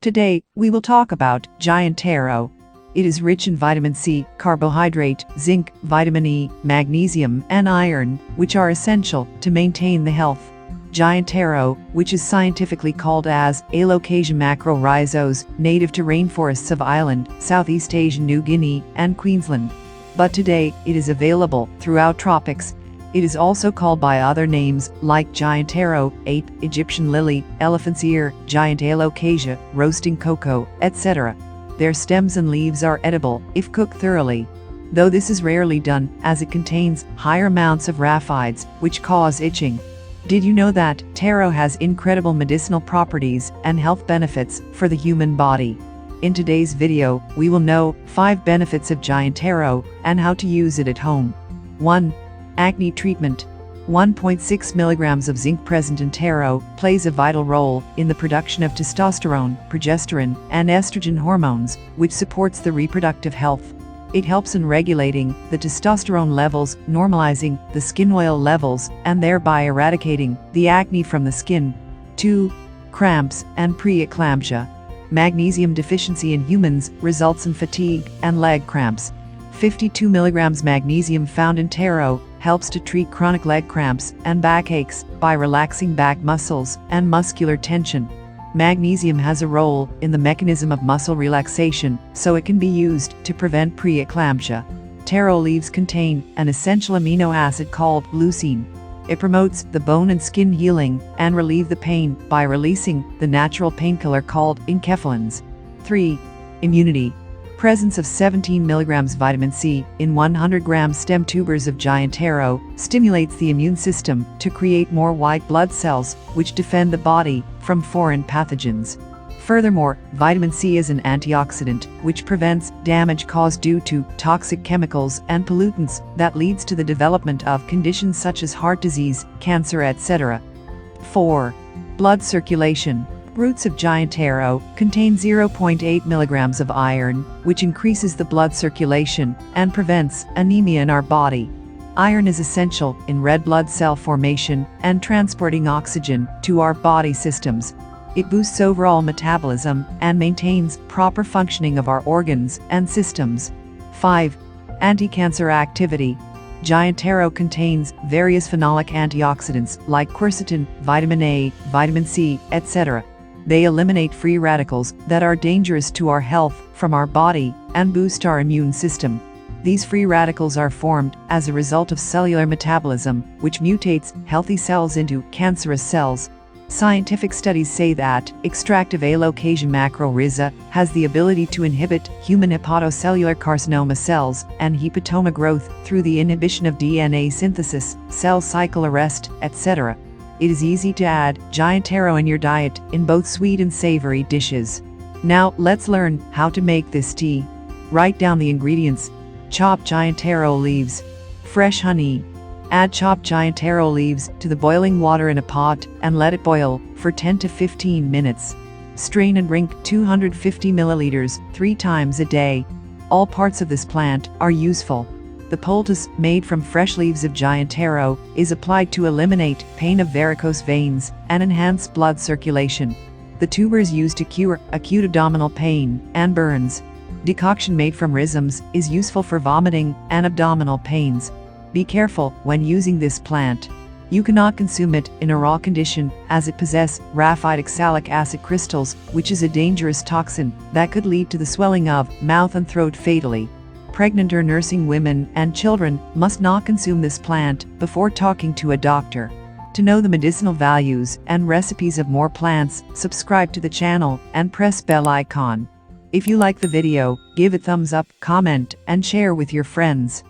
Today, we will talk about Giant Taro. It is rich in vitamin C, carbohydrate, zinc, vitamin E, magnesium, and iron, which are essential to maintain the health. Giant Taro, which is scientifically called as Alocasia Macrorrhizos, native to rainforests of Ireland, Southeast Asia, New Guinea, and Queensland. But today, it is available throughout tropics. It is also called by other names like giant taro, ape, Egyptian lily, elephant's ear, giant alocasia, roasting cocoa, etc. Their stems and leaves are edible if cooked thoroughly, though this is rarely done as it contains higher amounts of raphides, which cause itching. Did you know that taro has incredible medicinal properties and health benefits for the human body? In today's video, we will know 5 benefits of giant taro and how to use it at home. 1. Acne treatment. 1.6 milligrams of zinc present in taro plays a vital role in the production of testosterone, progesterone, and estrogen hormones, which supports the reproductive health. It helps in regulating the testosterone levels, normalizing the skin oil levels, and thereby eradicating the acne from the skin. 2. Cramps and preeclampsia. Magnesium deficiency in humans results in fatigue and leg cramps. 52 milligrams magnesium found in taro helps to treat chronic leg cramps and backaches by relaxing back muscles and muscular tension. Magnesium has a role in the mechanism of muscle relaxation, so it can be used to prevent preeclampsia. Taro leaves contain an essential amino acid called leucine. It promotes the bone and skin healing and relieve the pain by releasing the natural painkiller called enkephalins. 3. Immunity. Presence of 17 milligrams vitamin C in 100 grams stem tubers of giant taro stimulates the immune system to create more white blood cells, which defend the body from foreign pathogens. Furthermore, vitamin C is an antioxidant, which prevents damage caused due to toxic chemicals and pollutants that leads to the development of conditions such as heart disease, cancer, etc. 4. Blood circulation. Roots of giant taro contain 0.8 milligrams of iron, which increases the blood circulation and prevents anemia in our body. Iron is essential in red blood cell formation and transporting oxygen to our body systems. It boosts overall metabolism and maintains proper functioning of our organs and systems. 5. Anti-cancer activity. Giant taro contains various phenolic antioxidants like quercetin, vitamin A, vitamin C, etc. They eliminate free radicals that are dangerous to our health from our body and boost our immune system. These free radicals are formed as a result of cellular metabolism, which mutates healthy cells into cancerous cells. Scientific studies say that extract of Alocasia Macrorrhizos has the ability to inhibit human hepatocellular carcinoma cells and hepatoma growth through the inhibition of DNA synthesis, cell cycle arrest, etc. It is easy to add giant taro in your diet in both sweet and savory dishes. Now, let's learn how to make this tea. Write down the ingredients. Chop giant taro leaves. Fresh honey. Add chopped giant taro leaves to the boiling water in a pot and let it boil for 10 to 15 minutes. Strain and drink 250 milliliters 3 times a day. All parts of this plant are useful. The poultice, made from fresh leaves of giant taro, is applied to eliminate pain of varicose veins and enhance blood circulation. The tuber is used to cure acute abdominal pain and burns. Decoction made from rhizomes is useful for vomiting and abdominal pains. Be careful when using this plant. You cannot consume it in a raw condition as it possesses raphide oxalic acid crystals, which is a dangerous toxin that could lead to the swelling of mouth and throat fatally. Pregnant or nursing women and children must not consume this plant before talking to a doctor. To know the medicinal values and recipes of more plants, subscribe to the channel and press bell icon. If you like the video, give it thumbs up, comment, and share with your friends.